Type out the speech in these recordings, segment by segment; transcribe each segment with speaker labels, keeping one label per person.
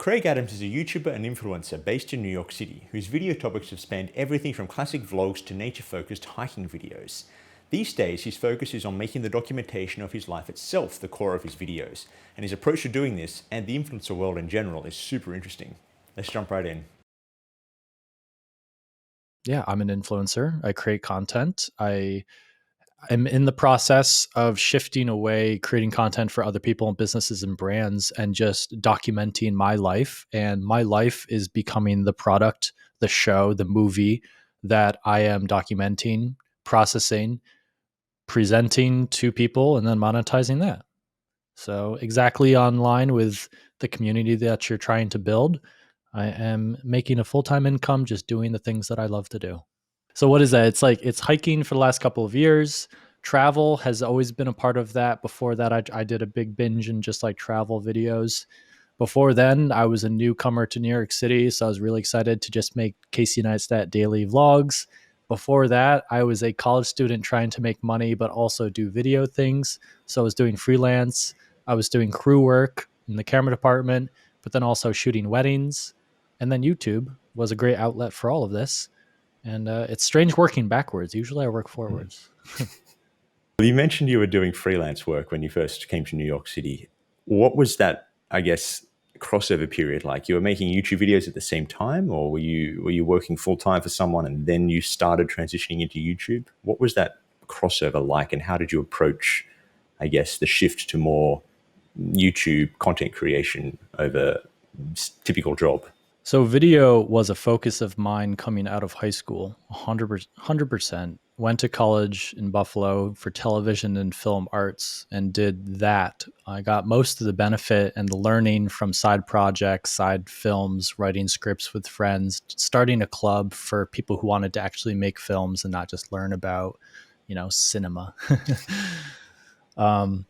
Speaker 1: Kraig Adams is a YouTuber and influencer based in New York City, whose video topics have spanned everything from classic vlogs to nature-focused hiking videos. These days, his focus is on making the documentation of his life itself the core of his videos, and his approach to doing this, and the influencer world in general, is super interesting. Let's jump right in.
Speaker 2: Yeah, I'm an influencer. I create content. I'm in the process of shifting away, creating content for other people and businesses and brands, and just documenting my life. And my life is becoming the product, the show, the movie that I am documenting, processing, presenting to people, and then monetizing that. So, exactly online with the community that you're trying to build, I am making a full time income just doing the things that I love to do. So what is that? It's hiking for the last couple of years. Travel has always been a part of that. Before that, I did a big binge in just like travel videos. Before then, I was a newcomer to New York City, so I was really excited to just make Casey Neistat daily vlogs. Before that, I was a college student trying to make money, but also do video things. So I was doing freelance. I was doing crew work in the camera department, but then also shooting weddings. And then YouTube was a great outlet for all of this. And it's strange working backwards. Usually I work forwards.
Speaker 1: Well, you mentioned you were doing freelance work when you first came to New York City. What was that, I guess, crossover period like? You were making YouTube videos at the same time, or were you working full time for someone and then you started transitioning into YouTube? What was that crossover like, and how did you approach, I guess, the shift to more YouTube content creation over typical job?
Speaker 2: So video was a focus of mine coming out of high school, 100%. Went to college in Buffalo for television and film arts and did that. I got most of the benefit and the learning from side projects, side films, writing scripts with friends, starting a club for people who wanted to actually make films and not just learn about, cinema. um,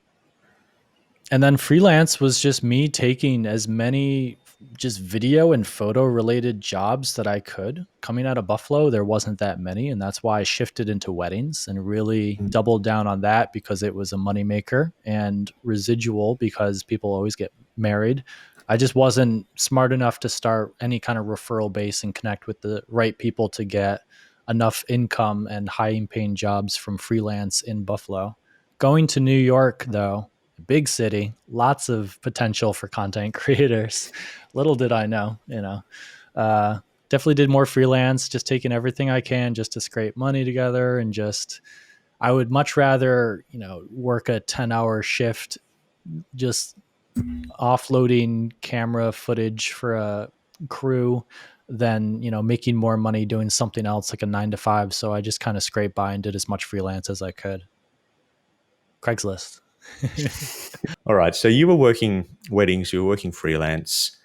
Speaker 2: and then freelance was just me taking as many just video and photo related jobs that I could. Coming out of Buffalo, there wasn't that many. And that's why I shifted into weddings and really doubled down on that because it was a moneymaker, and residual because people always get married. I just wasn't smart enough to start any kind of referral base and connect with the right people to get enough income and high paying jobs from freelance in Buffalo. Going to New York, though, big city, lots of potential for content creators. Little did I know, definitely did more freelance, just taking everything I can just to scrape money together. And just, I would much rather, work a 10-hour shift, just offloading camera footage for a crew than, making more money doing something else like a 9 to 5. So I just kind of scraped by and did as much freelance as I could. Craigslist.
Speaker 1: All right, so you were working weddings, you were working freelance.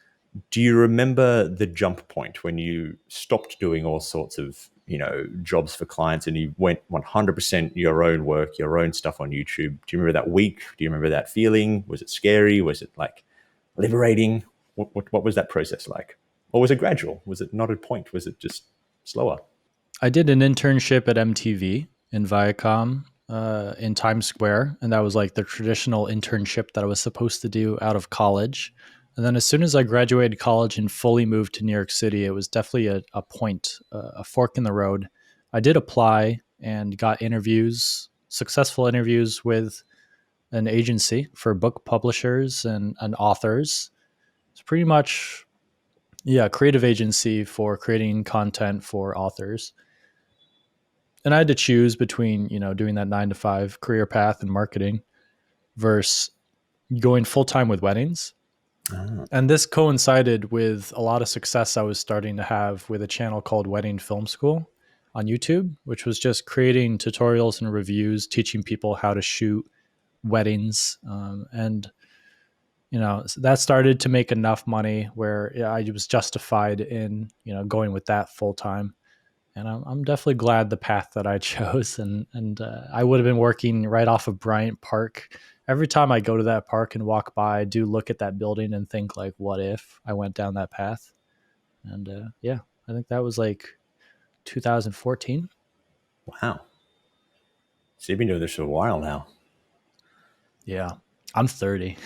Speaker 1: Do you remember the jump point when you stopped doing all sorts of, jobs for clients and you went 100% your own work, your own stuff on YouTube? Do you remember that week? Do you remember that feeling? Was it scary? Was it like liberating? What was that process like? Or was it gradual? Was it not a point? Was it just slower?
Speaker 2: I did an internship at MTV in Viacom in Times Square, and that was like the traditional internship that I was supposed to do out of college. And then as soon as I graduated college and fully moved to New York City, it was definitely a point, a fork in the road. I did apply and got interviews, successful interviews with an agency for book publishers and authors. It's pretty much, yeah, creative agency for creating content for authors. And I had to choose between, doing that 9 to 5 career path in marketing versus going full time with weddings.
Speaker 1: Ah.
Speaker 2: And this coincided with a lot of success I was starting to have with a channel called Wedding Film School on YouTube, which was just creating tutorials and reviews, teaching people how to shoot weddings. That started to make enough money where I was justified in, going with that full time. And I'm definitely glad the path that I chose. And I would have been working right off of Bryant Park. Every time I go to that park and walk by, I do look at that building and think like, what if I went down that path? And I think that was like 2014.
Speaker 1: Wow. So you've been doing this for a while now.
Speaker 2: Yeah, I'm 30.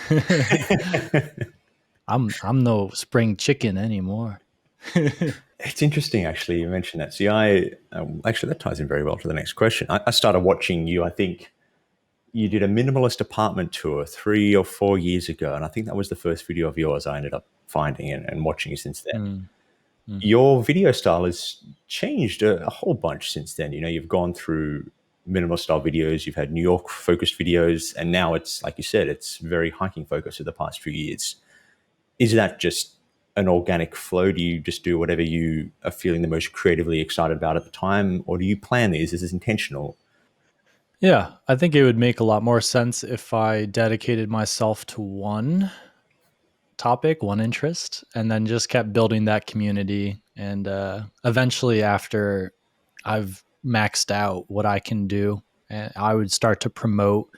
Speaker 2: I'm no spring chicken anymore.
Speaker 1: It's interesting, actually, you mentioned that. See, I actually that ties in very well to the next question. I started watching you. I think you did a minimalist apartment tour 3 or 4 years ago, and I think that was the first video of yours I ended up finding and watching you since then.
Speaker 2: Mm, mm.
Speaker 1: Your video style has changed a whole bunch since then. You know, you've gone through minimal style videos, you've had New York focused videos, and now it's like you said, it's very hiking focused for the past few years. Is that just an organic flow? Do you just do whatever you are feeling the most creatively excited about at the time, or do you plan these? Is this intentional?
Speaker 2: Yeah, I think it would make a lot more sense if I dedicated myself to one topic, one interest, and then just kept building that community. And eventually, after I've maxed out what I can do, and I would start to promote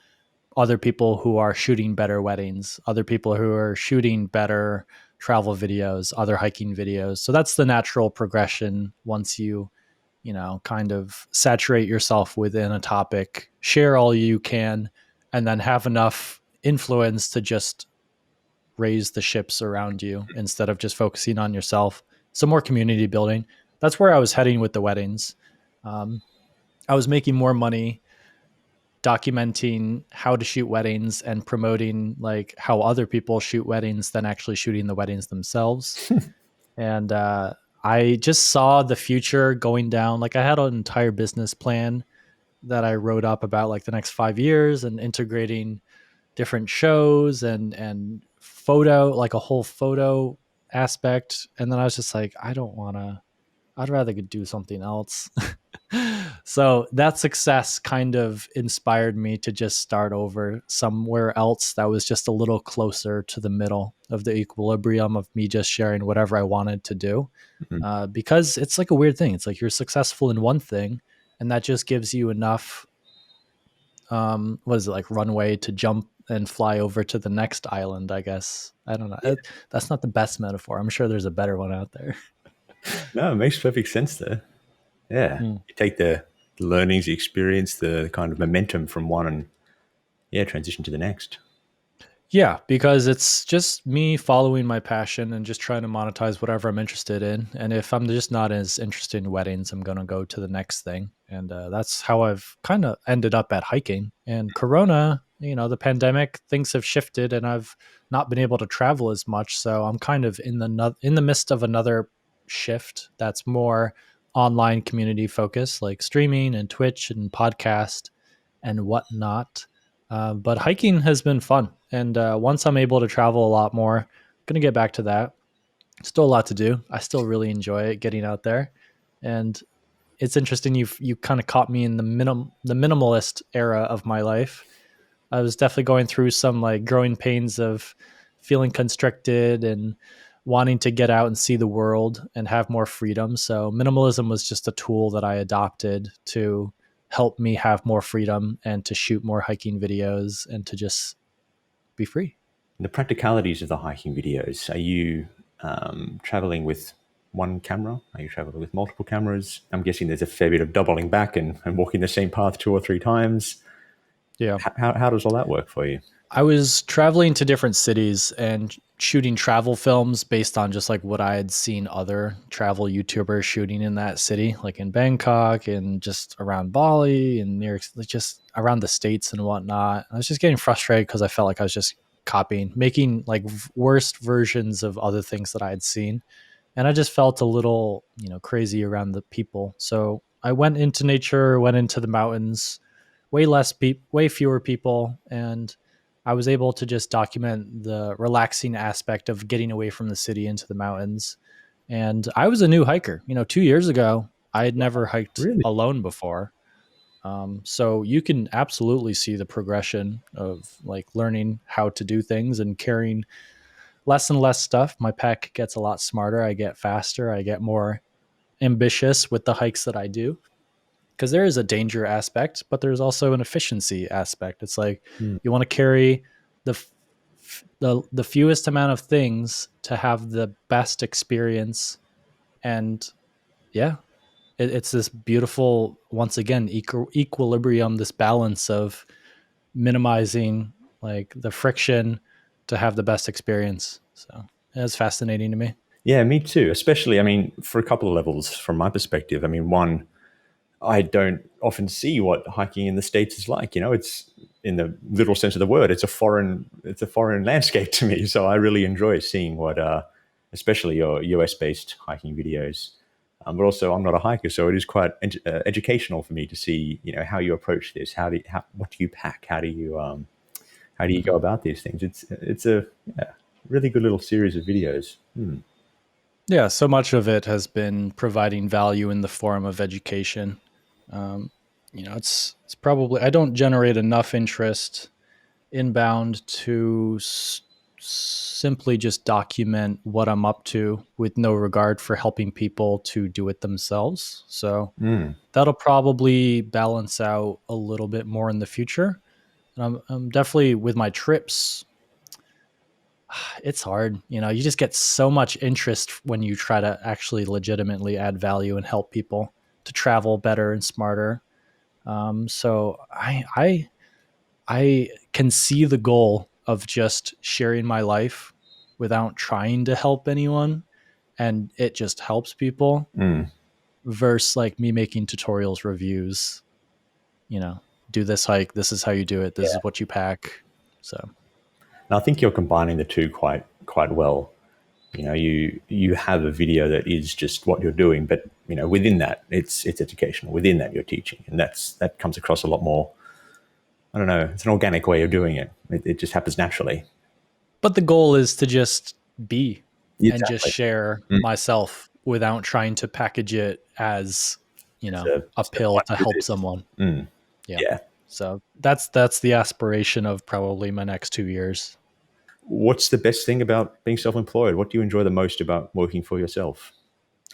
Speaker 2: other people who are shooting better weddings, other people who are shooting better travel videos, other hiking videos. So that's the natural progression once you kind of saturate yourself within a topic, share all you can, and then have enough influence to just raise the ships around you instead of just focusing on yourself. Some more community building. That's where I was heading with the weddings. Um, I was making more money documenting how to shoot weddings and promoting like how other people shoot weddings than actually shooting the weddings themselves. And I just saw the future going down. Like I had an entire business plan that I wrote up about like the next 5 years and integrating different shows and photo, like a whole photo aspect. And then I was just like, I don't want to, I'd rather do something else. So that success kind of inspired me to just start over somewhere else that was just a little closer to the middle of the equilibrium of me just sharing whatever I wanted to do.
Speaker 1: Mhm.
Speaker 2: Because it's like a weird thing. It's like you're successful in one thing, and that just gives you enough, what is it, like runway to jump and fly over to the next island, I guess. I don't know. That's not the best metaphor. I'm sure there's a better one out there.
Speaker 1: No, it makes perfect sense there. Yeah.
Speaker 2: Mm.
Speaker 1: You take the learnings, the experience, the kind of momentum from one and yeah, transition to the next.
Speaker 2: Yeah, because it's just me following my passion and just trying to monetize whatever I'm interested in. And if I'm just not as interested in weddings, I'm going to go to the next thing. And that's how I've kind of ended up at hiking. And Corona, the pandemic, things have shifted, and I've not been able to travel as much. So I'm kind of in the midst of another shift that's more online community focused, like streaming and Twitch and podcast and whatnot. But hiking has been fun. And once I'm able to travel a lot more, I'm going to get back to that. Still a lot to do. I still really enjoy it getting out there. And it's interesting. You kind of caught me in the minimalist era of my life. I was definitely going through some like growing pains of feeling constricted and wanting to get out and see the world and have more freedom. So minimalism was just a tool that I adopted to help me have more freedom and to shoot more hiking videos and to just be free.
Speaker 1: The practicalities of the hiking videos. Are you traveling with one camera? Are you traveling with multiple cameras? I'm guessing there's a fair bit of doubling back and walking the same path 2 or 3 times.
Speaker 2: Yeah.
Speaker 1: How does all that work for you?
Speaker 2: I was traveling to different cities and shooting travel films based on just like what I had seen other travel YouTubers shooting in that city, like in Bangkok and just around Bali and near like just around the States and whatnot. I was just getting frustrated because I felt like I was just copying, making like worst versions of other things that I had seen. And I just felt a little, crazy around the people. So I went into nature, went into the mountains, way fewer people, and I was able to just document the relaxing aspect of getting away from the city into the mountains. And I was a new hiker. 2 years ago, I had never hiked
Speaker 1: Really?
Speaker 2: alone before. So you can absolutely see the progression of like learning how to do things and carrying less and less stuff. My pack gets a lot smarter. I get faster. I get more ambitious with the hikes that I do because there is a danger aspect, but there's also an efficiency aspect. It's like
Speaker 1: Hmm.
Speaker 2: you want to carry the fewest amount of things to have the best experience. And yeah, it's this beautiful, once again, equilibrium, this balance of minimizing like the friction to have the best experience. So It's fascinating to me.
Speaker 1: Yeah, me too. Especially, I mean, for a couple of levels from my perspective. I mean, one, I don't often see what hiking in the States is like. You know, it's in the literal sense of the word, it's a foreign landscape to me. So I really enjoy seeing what, especially your US based hiking videos. But also, I'm not a hiker, so it is quite educational for me to see, you know, how you approach this. What do you pack? How do you go
Speaker 2: Mhm.
Speaker 1: about these things? It's a yeah, really good little series of videos. Hmm.
Speaker 2: Yeah, so much of it has been providing value in the form of education. Um, it's probably I don't generate enough interest inbound to simply just document what I'm up to with no regard for helping people to do it themselves. So
Speaker 1: Mm.
Speaker 2: that'll probably balance out a little bit more in the future. And I'm definitely with my trips. It's hard. You just get so much interest when you try to actually legitimately add value and help people to travel better and smarter. So I can see the goal of just sharing my life without trying to help anyone, and it just helps people
Speaker 1: Mm.
Speaker 2: versus like me making tutorials, reviews, you know, do this hike, this is how you do it, this is what you pack. So,
Speaker 1: And I think you're combining the two quite well. You know, you have a video that is just what you're doing, but you know, within that, it's educational. Within that, you're teaching, and that comes across a lot more. I don't know. It's an organic way of doing it. It just happens naturally.
Speaker 2: but the goal is to just be and just
Speaker 1: Exactly.
Speaker 2: share
Speaker 1: Mm.
Speaker 2: myself without trying to package it as, a
Speaker 1: Step
Speaker 2: pill
Speaker 1: one,
Speaker 2: to
Speaker 1: do
Speaker 2: help
Speaker 1: this.
Speaker 2: someone.
Speaker 1: Mm.
Speaker 2: Yeah.
Speaker 1: Yeah.
Speaker 2: So that's the aspiration of probably my next 2 years.
Speaker 1: What's the best thing about being self-employed? What do you enjoy the most about working for yourself?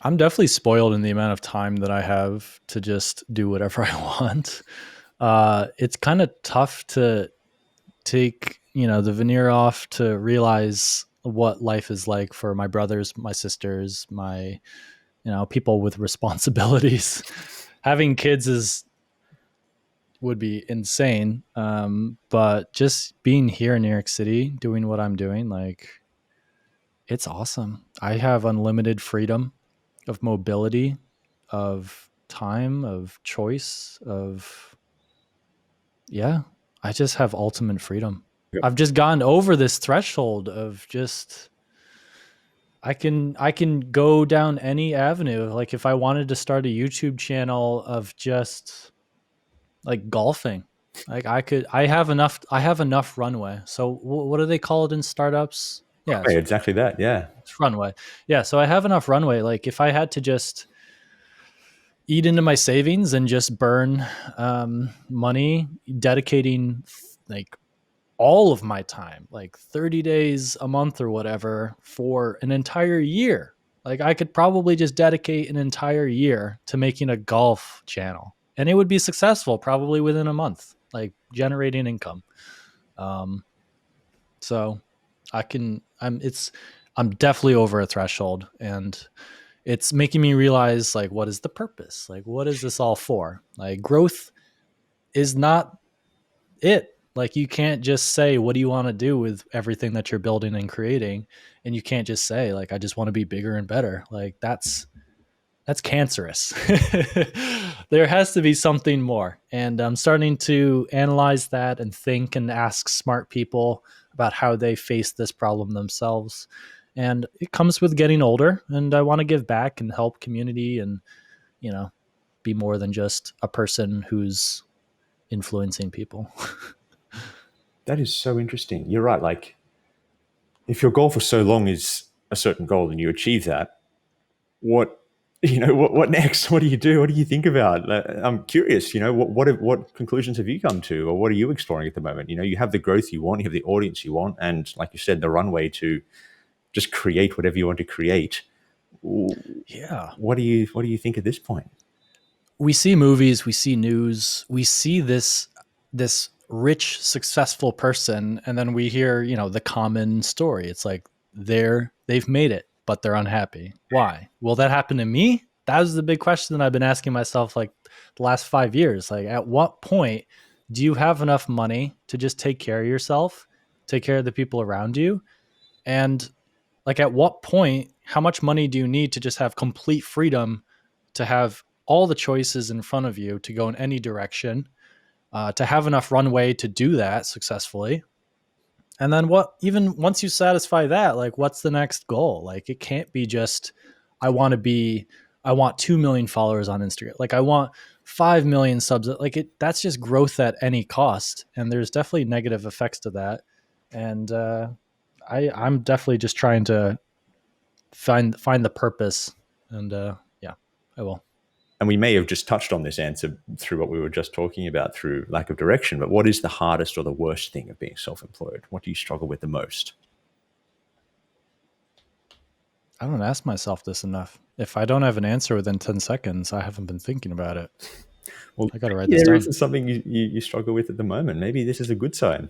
Speaker 2: I'm definitely spoiled in the amount of time that I have to just do whatever I want. It's kind of tough to take, the veneer off to realize what life is like for my brothers, my sisters, my, people with responsibilities. Having kids would be insane. But just being here in New York City, doing what I'm doing, like it's awesome. I have unlimited freedom of mobility, of time, of choice, of yeah, I just have ultimate freedom.
Speaker 1: Yep.
Speaker 2: I've just gotten over this threshold of just I can go down any avenue. Like if I wanted to start a YouTube channel of just like golfing, like I have enough runway. So what do they call it in startups? Yeah,
Speaker 1: Right, exactly that. Yeah.
Speaker 2: it's runway. Yeah, so I have enough runway. Like if I had to just eat into my savings and just burn money, dedicating like all of my time, like 30 days a month or whatever, for an entire year. Like I could probably just dedicate an entire year to making a golf channel and it would be successful probably within a month, like generating income. Um, so I'm definitely over a threshold and it's making me realize like what is the purpose? Like what is this all for? Like growth is not it. Like you can't just say what do you want to do with everything that you're building and creating, and you can't just say like I just want to be bigger and better. Like that's cancerous. There has to be something more, and I'm starting to analyze that and think and ask smart people about how they face this problem themselves. And it comes with getting older, and I want to give back and help community and you know be more than just a person who's influencing people.
Speaker 1: That is so interesting. You're right. Like, if your goal for so long is a certain goal and you achieve that, what what next? What do you do? What do you think about? I'm curious. You know, what conclusions have you come to, or what are you exploring at the moment? You know, you have the growth you want, you have the audience you want, and like you said, the runway to just create whatever you want to create.
Speaker 2: Yeah.
Speaker 1: What do you think at this point?
Speaker 2: We see movies, we see news, we see this rich successful person and then we hear, the common story. It's like they've made it, but they're unhappy. Why? Will that happen to me? That was the big question that I've been asking myself like the last 5 years. Like at what point do you have enough money to just take care of yourself, take care of the people around you? And Like, at what point, how much money do you need to just have complete freedom to have all the choices in front of you to go in any direction, to have enough runway to do that successfully? And then what, even once you satisfy that, like, what's the next goal? Like, it can't be just, I want to be, I want 2 million followers on Instagram. Like, I want 5 million subs. Like, that's just growth at any cost. And there's definitely negative effects to that. And I'm definitely just trying to find the purpose. And yeah, I will.
Speaker 1: And we may have just touched on this answer through what we were just talking about through lack of direction, but what is the hardest or the worst thing of being self-employed? What do you struggle with the most?
Speaker 2: I don't ask myself this enough. If I don't have an answer within 10 seconds, I haven't been thinking about it.
Speaker 1: Well,
Speaker 2: I got to write this
Speaker 1: there
Speaker 2: down.
Speaker 1: isn't something you struggle with at the moment. Maybe this is a good sign.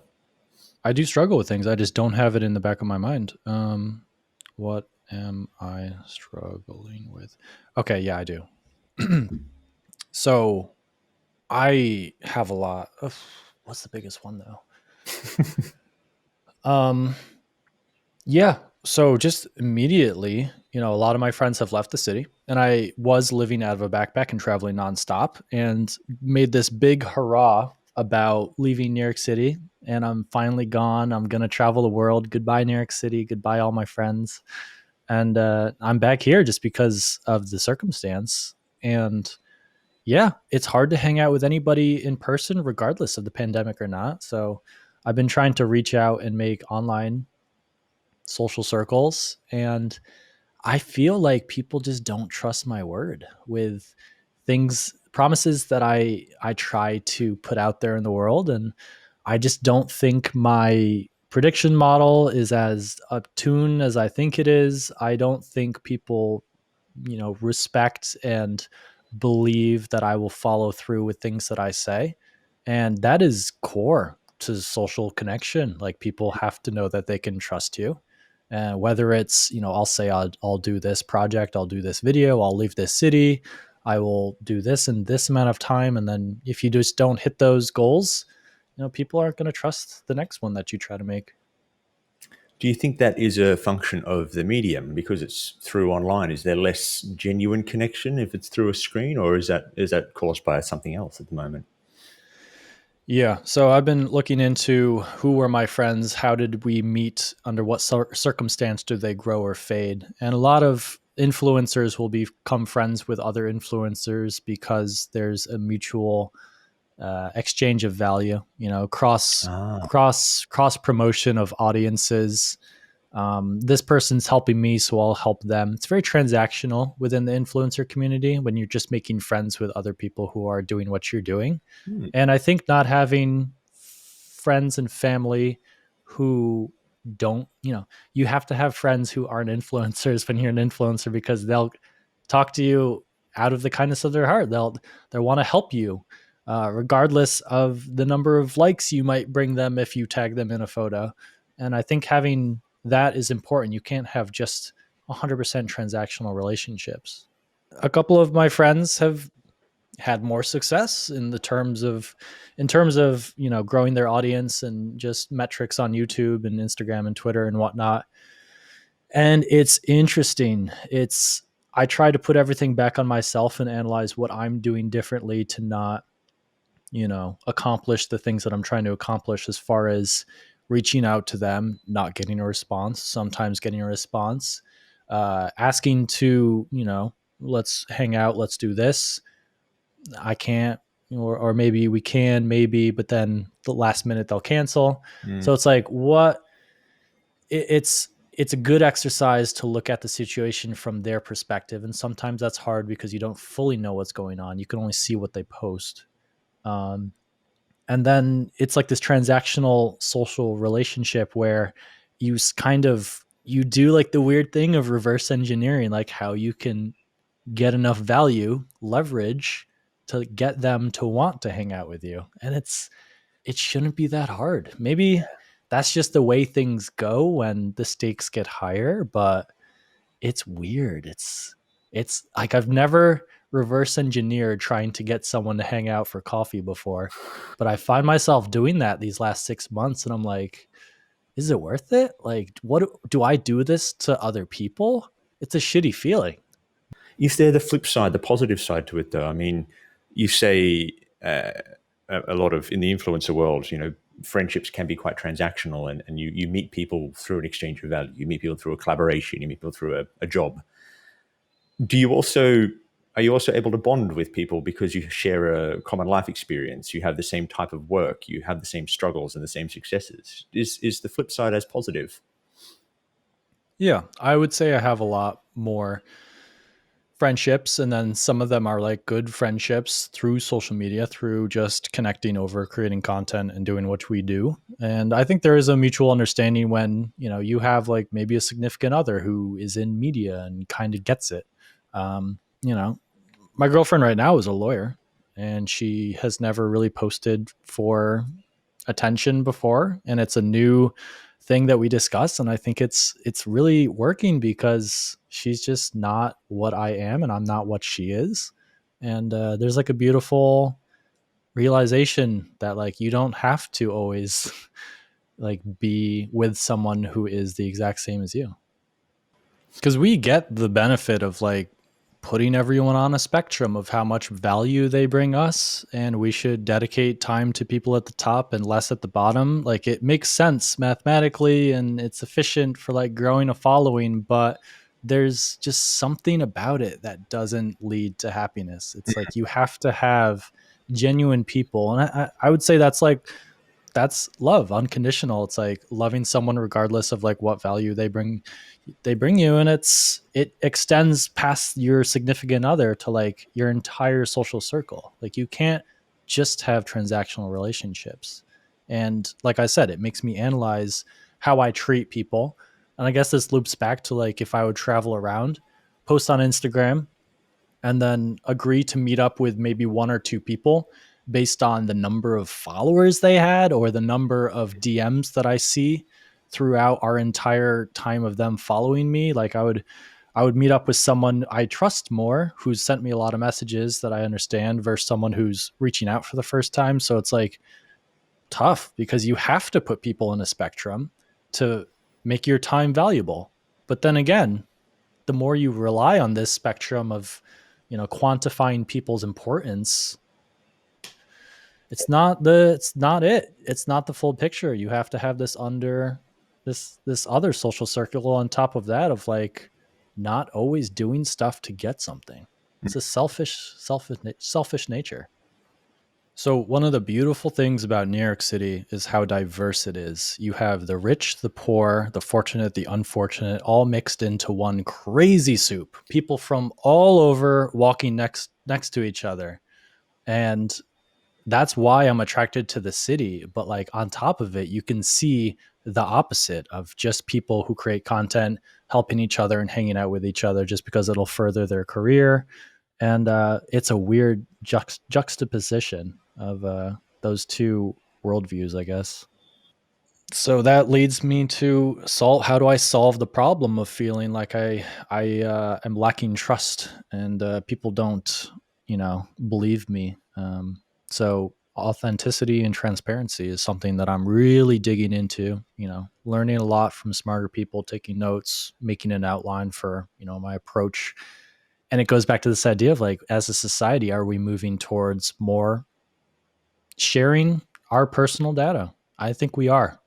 Speaker 2: I do struggle with things. I just don't have it in the back of my mind. What am I struggling with? Okay, yeah, I do. So I have a lot of, what's the biggest one though? Um, yeah. So just immediately, a lot of my friends have left the city, and I was living out of a backpack and traveling nonstop, and made this big hurrah about leaving New York City. And I'm finally gone. I'm going to travel the world. Goodbye, New York City. Goodbye, all my friends. And I'm back here just because of the circumstance. And yeah, it's hard to hang out with anybody in person, regardless of the pandemic or not. So I've been trying to reach out and make online social circles. And I feel like people just don't trust my word with things, promises that I try to put out there in the world. And I just don't think my prediction model is as attuned as I think it is. I don't think people, respect and believe that I will follow through with things that I say. And that is core to social connection. Like, people have to know that they can trust you. Whether it's, I'll say I'll do this project, I'll do this video, I'll leave this city, I will do this in this amount of time. And then if you just don't hit those goals, people aren't going to trust the next one that you try to make.
Speaker 1: Do you think that is a function of the medium because it's through online? Is there less genuine connection if it's through a screen, or is that caused by something else at the moment?
Speaker 2: Yeah. So I've been looking into who were my friends, how did we meet, under what circumstance did they grow or fade? And a lot of influencers will become friends with other influencers because there's a mutual exchange of value,
Speaker 1: Ah,
Speaker 2: cross promotion of audiences. This person's helping me, so I'll help them. It's very transactional within the influencer community when you're just making friends with other people who are doing what you're doing.
Speaker 1: hmm.
Speaker 2: And I think not having friends and family who don't, you have to have friends who aren't influencers when you're an influencer, because they'll talk to you out of the kindness of their heart. They'll want to help you, regardless of the number of likes you might bring them if you tag them in a photo. And I think having that is important. You can't have just 100% transactional relationships. A couple of my friends have had more success in terms of growing their audience and just metrics on YouTube and Instagram and Twitter and whatnot. And it's interesting. I try to put everything back on myself and analyze what I'm doing differently to not, accomplish the things that I'm trying to accomplish, as far as reaching out to them, not getting a response, sometimes getting a response, asking to, let's hang out, let's do this. I can't, or maybe we can, maybe, but then the last minute they'll cancel.
Speaker 1: Mm.
Speaker 2: So it's like, it's a good exercise to look at the situation from their perspective. And sometimes that's hard because you don't fully know what's going on. You can only see what they post. Um, and then it's like this transactional social relationship where you do like the weird thing of reverse engineering, like how you can get enough value, leverage, to get them to want to hang out with you. And it shouldn't be that hard. Maybe that's just the way things go when the stakes get higher, but it's weird. It's like, I've never reverse engineered trying to get someone to hang out for coffee before, but I find myself doing that these last 6 months, and I'm like, is it worth it? Like, what do I do this to other people? It's a shitty feeling.
Speaker 1: Is there the flip side, the positive side to it, though? I mean, you say uh, a lot of in the influencer world, friendships can be quite transactional, and you meet people through an exchange of value. You meet people through a collaboration. You meet people through a job. Do you also Are you also able to bond with people because you share a common life experience? You have the same type of work. You have the same struggles and the same successes. Is the flip side as positive?
Speaker 2: Yeah, I would say I have a lot more friendships, and then some of them are like good friendships through social media, through just connecting over creating content and doing what we do. And I think there is a mutual understanding when you have like maybe a significant other who is in media and kind of gets it. You know, my girlfriend right now is a lawyer, and she has never really posted for attention before, and it's a new thing that we discuss, and I think it's really working because she's just not what I am and I'm not what she is. And there's like a beautiful realization that like you don't have to always like be with someone who is the exact same as you, because we get the benefit of like putting everyone on a spectrum of how much value they bring us, and we should dedicate time to people at the top and less at the bottom. Like, it makes sense mathematically and it's efficient for like growing a following, but there's just something about it that doesn't lead to happiness. It's like you have to have genuine people, and I would say that's love, unconditional. It's like loving someone regardless of like what value they bring you, and it extends past your significant other to like your entire social circle. Like, you can't just have transactional relationships. And like I said, it makes me analyze how I treat people. And I guess this loops back to like if I would travel around, post on Instagram, and then agree to meet up with maybe one or two people based on the number of followers they had or the number of DMs that I see throughout our entire time of them following me. Like, I would meet up with someone I trust more, who's sent me a lot of messages that I understand, versus someone who's reaching out for the first time. So it's like tough because you have to put people in a spectrum to make your time valuable. But then again, the more you rely on this spectrum of quantifying people's importance, it's not the full picture. You have to have this under this other social circle on top of that, of like not always doing stuff to get something. It's a selfish nature. So one of the beautiful things about New York City is how diverse it is. You have the rich, the poor, the fortunate, the unfortunate, all mixed into one crazy soup. People from all over walking next to each other. And that's why I'm attracted to the city. But like on top of it, you can see the opposite of just people who create content, helping each other and hanging out with each other just because it'll further their career. And it's a weird juxtaposition of those two worldviews, I guess. So that leads me to solve. How do I solve the problem of feeling like I am lacking trust, and people don't believe me? So authenticity and transparency is something that I'm really digging into. Learning a lot from smarter people, taking notes, making an outline for my approach. And it goes back to this idea of like, as a society, are we moving towards more sharing our personal data? I think we are.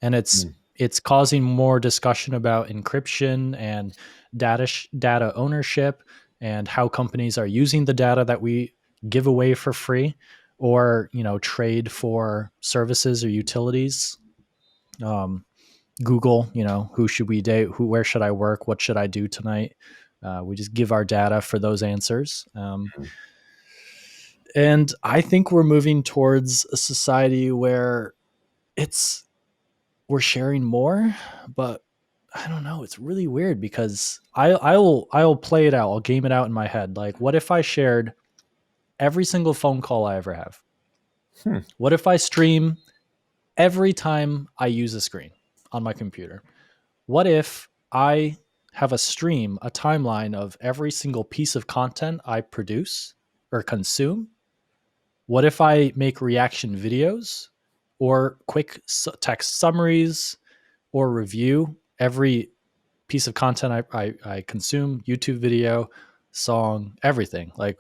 Speaker 2: And it's causing more discussion about encryption and data ownership, and how companies are using the data that we give away for free, or trade for services or utilities. um, Google, who should we date, where should I work, what should I do tonight? We just give our data for those answers. And I think we're moving towards a society where it's we're sharing more, but I don't know. It's really weird because I'll play it out. I'll game it out in my head. Like, what if I shared every single phone call I ever have?
Speaker 1: Hmm.
Speaker 2: What if I stream every time I use a screen on my computer? What if I have a stream, a timeline of every single piece of content I produce or consume? What if I make reaction videos or quick text summaries? or review every piece of content I consume, YouTube video, song, everything. Like,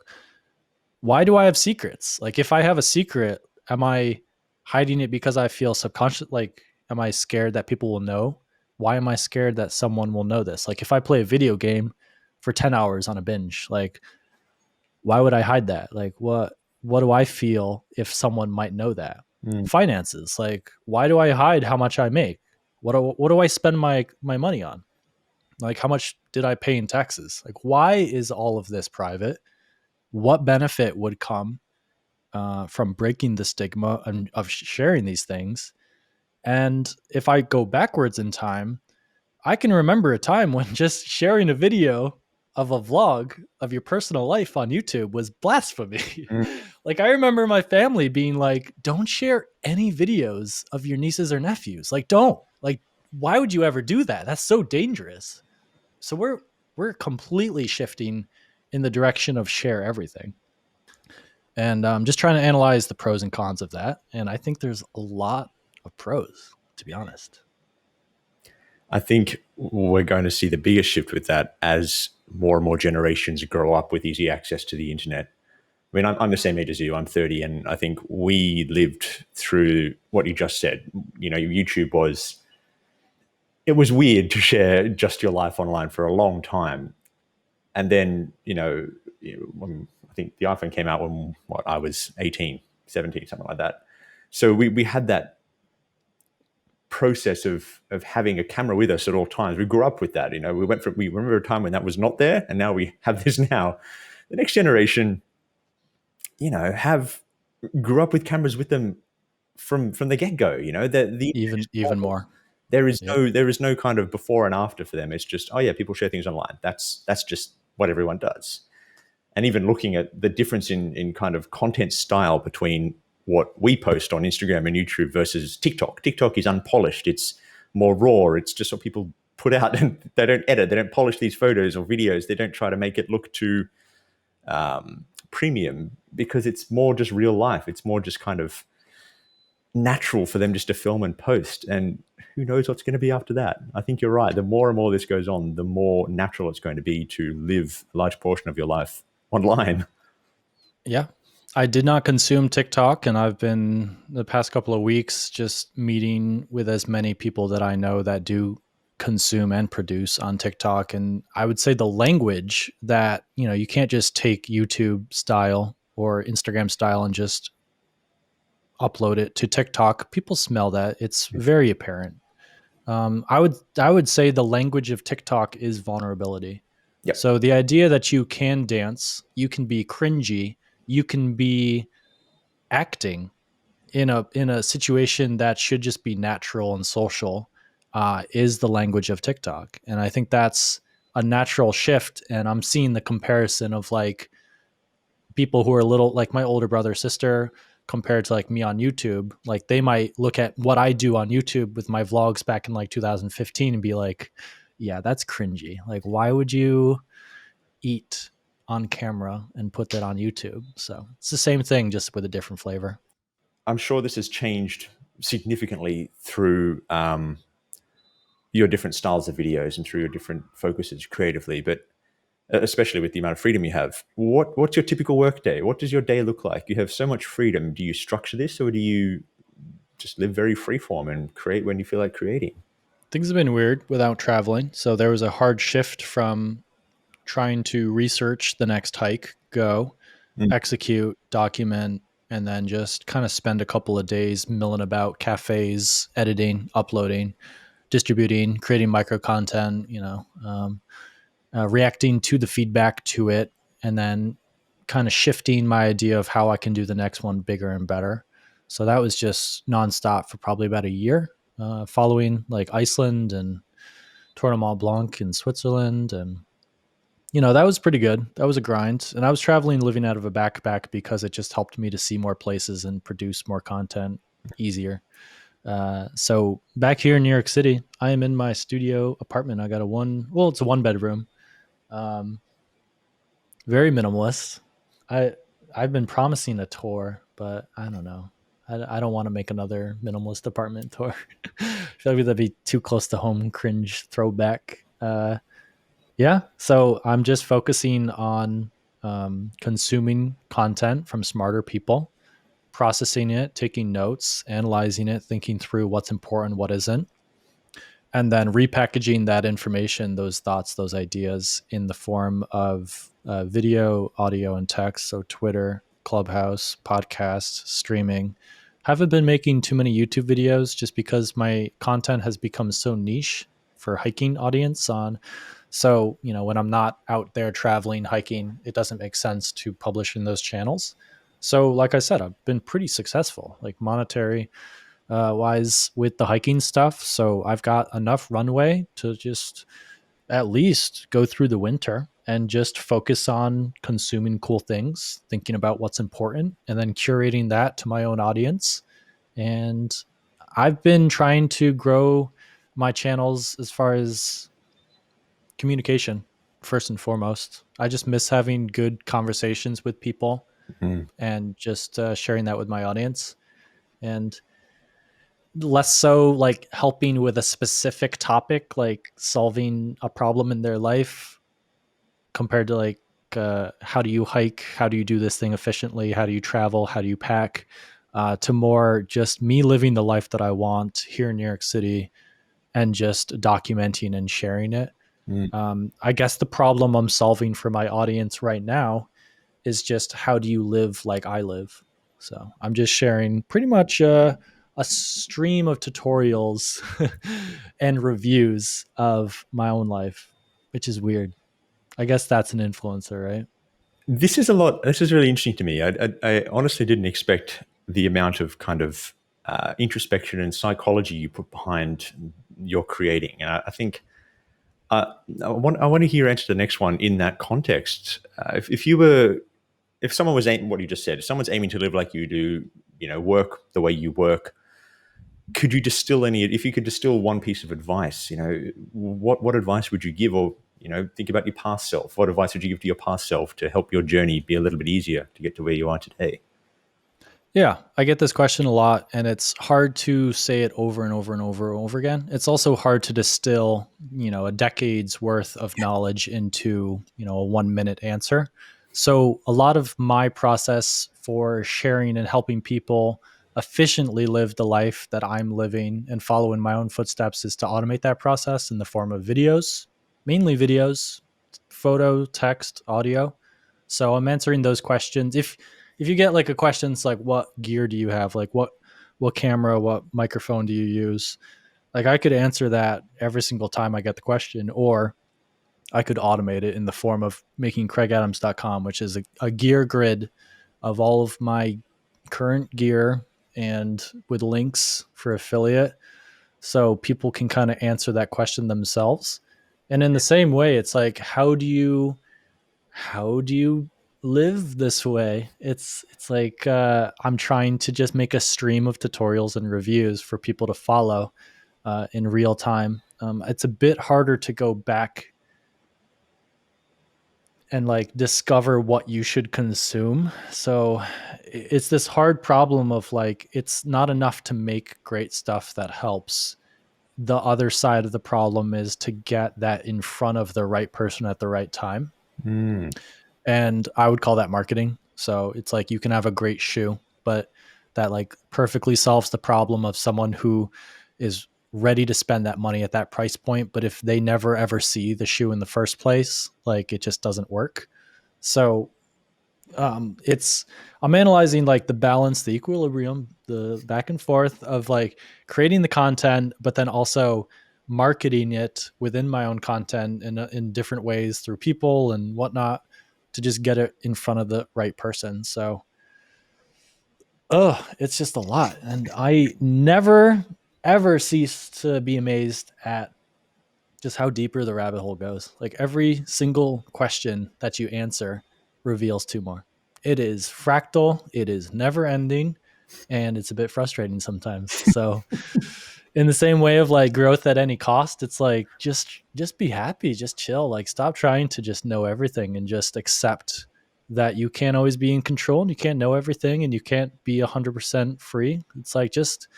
Speaker 2: why do I have secrets? Like, if I have a secret, am I hiding it because I feel subconscious? Like, am I scared that people will know? Why am I scared that someone will know this? Like, if I play a video game for 10 hours on a binge, like, why would I hide that? Like, what do I feel if someone might know that?
Speaker 1: Mm.
Speaker 2: Finances, like, why do I hide how much I make? What do I spend my money on? Like, how much did I pay in taxes? Like, why is all of this private? What benefit would come from breaking the stigma of sharing these things? And if I go backwards in time, I can remember a time when just sharing a video of a vlog of your personal life on YouTube was blasphemy.
Speaker 1: Mm.
Speaker 2: Like, I remember my family being like, don't share any videos of your nieces or nephews. Like, don't. Like, why would you ever do that? That's so dangerous. So we're completely shifting in the direction of share everything. And I'm just trying to analyze the pros and cons of that. And I think there's a lot of pros, to be honest.
Speaker 1: I think we're going to see the biggest shift with that as more and more generations grow up with easy access to the internet. I mean, I'm the same age as you. I'm 30, and I think we lived through what you just said. You know, YouTube was, it was weird to share just your life online for a long time. And then, when I think the iPhone came out when I was 18, 17, something like that. So we had that process of having a camera with us at all times. We grew up with that. We remember a time when that was not there, and now we have this now. The next generation, have grew up with cameras with them from the get go. The
Speaker 2: Even more.
Speaker 1: there is
Speaker 2: Yep.
Speaker 1: no kind of before and after for them. It's just, oh yeah, people share things online. That's just what everyone does. And even looking at the difference in kind of content style between what we post on Instagram and YouTube versus TikTok. TikTok is unpolished. It's more raw. It's just what people put out, and they don't edit. They don't polish these photos or videos. They don't try to make it look too premium, because it's more just real life. It's more just kind of natural for them just to film and post. And who knows what's going to be after that. I think you're right. The more and more this goes on, the more natural it's going to be to live a large portion of your life online.
Speaker 2: Yeah. I did not consume TikTok, and I've been the past couple of weeks just meeting with as many people that I know that do consume and produce on TikTok. And I would say the language that, you can't just take YouTube style or Instagram style and just upload it to TikTok. People smell that. It's very apparent. I would say the language of TikTok is vulnerability.
Speaker 1: Yep.
Speaker 2: So the idea that you can dance, you can be cringy, you can be acting in a situation that should just be natural and social, is the language of TikTok. And I think that's a natural shift. And I'm seeing the comparison of like people who are little, like my older brother, sister, compared to like me on YouTube. Like, they might look at what I do on YouTube with my vlogs back in like 2015 and be like, yeah, that's cringy. Like, why would you eat on camera and put that on YouTube? So it's the same thing, just with a different flavor.
Speaker 1: I'm sure this has changed significantly through your different styles of videos and through your different focuses creatively, but especially with the amount of freedom you have. What's your typical work day? What does your day look like? You have so much freedom. Do you structure this, or do you just live very freeform and create when you feel like creating?
Speaker 2: Things have been weird without traveling. So there was a hard shift from trying to research the next hike, go,
Speaker 1: Mm.
Speaker 2: execute, document, and then just kind of spend a couple of days milling about cafes, editing, uploading, distributing, creating micro content, reacting to the feedback to it, and then kind of shifting my idea of how I can do the next one bigger and better. So that was just nonstop for probably about a year, following like Iceland and Tour de Mont Blanc in Switzerland. And, that was pretty good. That was a grind. And I was traveling, living out of a backpack because it just helped me to see more places and produce more content easier. So back here in New York City, I am in my studio apartment. I got it's a one bedroom. Um, Very minimalist. I I've been promising a tour, but I don't know. I don't want to make another minimalist apartment tour. I feel like that'd be too close to home, cringe throwback. Yeah, so I'm just focusing on consuming content from smarter people, processing it, taking notes, analyzing it, thinking through what's important, what isn't, and then repackaging that information, those thoughts, those ideas in the form of video, audio, and text. So Twitter, Clubhouse, podcasts, streaming. Haven't been making too many YouTube videos just because my content has become so niche for hiking audience on. So, when I'm not out there traveling, hiking, it doesn't make sense to publish in those channels. So, like I said, I've been pretty successful, like monetary wise with the hiking stuff. So I've got enough runway to just at least go through the winter and just focus on consuming cool things, thinking about what's important, and then curating that to my own audience. And I've been trying to grow my channels as far as communication, first and foremost. I just miss having good conversations with people
Speaker 1: Mm.
Speaker 2: and just sharing that with my audience. And less so like helping with a specific topic, like solving a problem in their life, compared to like how do you hike, how do you do this thing efficiently, how do you travel, how do you pack, to more just me living the life that I want here in New York City and just documenting and sharing it.
Speaker 1: Mm.
Speaker 2: I guess the problem I'm solving for my audience right now is just how do you live like I live. So I'm just sharing pretty much a stream of tutorials and reviews of my own life, which is weird. I guess that's an influencer, right?
Speaker 1: This is a lot. This is really interesting to me. I honestly didn't expect the amount of kind of introspection and psychology you put behind your creating. And I think I want to hear your answer to the next one in that context. If someone was aiming, what you just said, if someone's aiming to live like you do, work the way you work, could you distill if you could distill one piece of advice, what advice would you give? Or, think about your past self. What advice would you give to your past self to help your journey be a little bit easier to get to where you are today?
Speaker 2: Yeah, I get this question a lot, and it's hard to say it over and over and over and over again. It's also hard to distill, a decade's worth of knowledge into, a 1 minute answer. So, a lot of my process for sharing and helping people efficiently live the life that I'm living and follow in my own footsteps is to automate that process in the form of videos, mainly videos, photo, text, audio. So, I'm answering those questions. If you get like a question, it's like, what gear do you have? Like what camera, what microphone do you use? Like I could answer that every single time I get the question, or I could automate it in the form of making craigadams.com, which is a gear grid of all of my current gear and with links for affiliate. So people can kind of answer that question themselves. And in the same way, it's like, how do you live this way? It's like I'm trying to just make a stream of tutorials and reviews for people to follow in real time. It's a bit harder to go back and like discover what you should consume. So it's this hard problem of like it's not enough to make great stuff that helps. The other side of the problem is to get that in front of the right person at the right time.
Speaker 1: Mm.
Speaker 2: And I would call that marketing. So it's like you can have a great shoe, but that like perfectly solves the problem of someone who is ready to spend that money at that price point, but if they never ever see the shoe in the first place, like it just doesn't work. So it's I'm analyzing like the balance, the equilibrium, the back and forth of like creating the content, but then also marketing it within my own content in different ways through people and whatnot to just get it in front of the right person. So, it's just a lot, and I never ever cease to be amazed at just how deeper the rabbit hole goes. Like every single question that you answer reveals two more. It is fractal, it is never ending, and it's a bit frustrating sometimes. So in the same way of like growth at any cost, it's like just be happy, just chill, like stop trying to just know everything and just accept that you can't always be in control and you can't know everything and you can't be 100% free. It's like just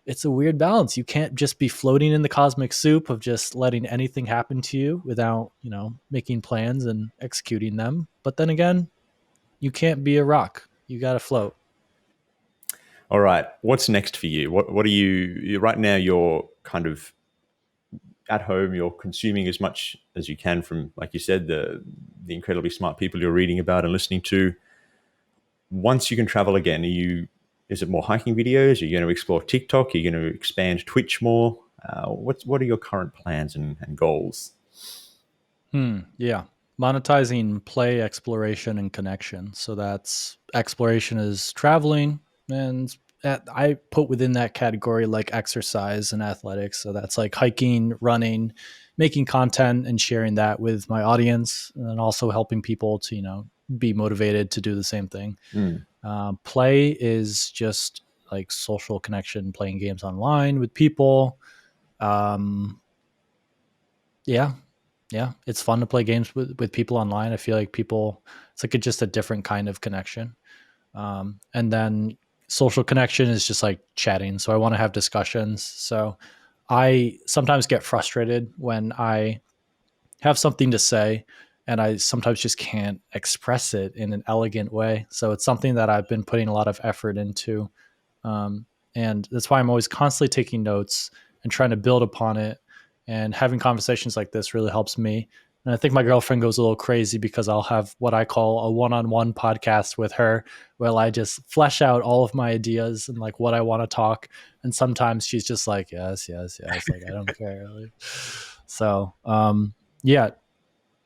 Speaker 2: it's a weird balance. You can't just be floating in the cosmic soup of just letting anything happen to you without, making plans and executing them. But then again, you can't be a rock. You got to float.
Speaker 1: All right. What's next for you? What are right now? You're kind of at home. You're consuming as much as you can from, like you said, the incredibly smart people you're reading about and listening to. Once you can travel again, is it more hiking videos? Are you going to explore TikTok? Are you going to expand Twitch more? What are your current plans and goals?
Speaker 2: Yeah. Monetizing play, exploration, and connection. So that's exploration is traveling, and I put within that category like exercise and athletics. So that's like hiking, running, making content and sharing that with my audience, and also helping people to, be motivated to do the same thing.
Speaker 1: Mm.
Speaker 2: Play is just like social connection, playing games online with people. Um, yeah, yeah, it's fun to play games with people online. I feel like it's like just a different kind of connection. And then social connection is just like chatting. So I want to have discussions. So I sometimes get frustrated when I have something to say and I sometimes just can't express it in an elegant way. So it's something that I've been putting a lot of effort into. Um, and that's why I'm always constantly taking notes and trying to build upon it. And having conversations like this really helps me. And I think my girlfriend goes a little crazy because I'll have what I call a one-on-one podcast with her where I just flesh out all of my ideas and like what I want to talk. And sometimes she's just like, yes, yes, yes. Like, I don't care. Really. So, yeah,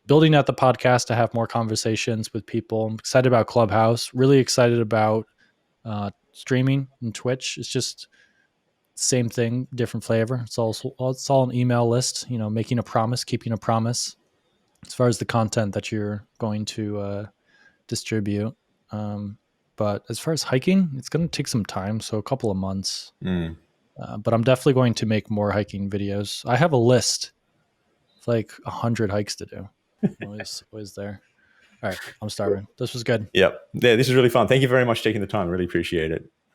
Speaker 2: building out the podcast to have more conversations with people. I'm excited about Clubhouse, really excited about streaming and Twitch. It's just same thing, different flavor. It's all an email list, making a promise, keeping a promise as far as the content that you're going to distribute. Um, but as far as hiking, it's going to take some time, so a couple of months.
Speaker 1: Mm.
Speaker 2: But I'm definitely going to make more hiking videos. I have a list of like 100 hikes to do. Always there. All right, I'm starving. This was good.
Speaker 1: Yep. Yeah, this is really fun. Thank you very much for taking the time. Really appreciate it.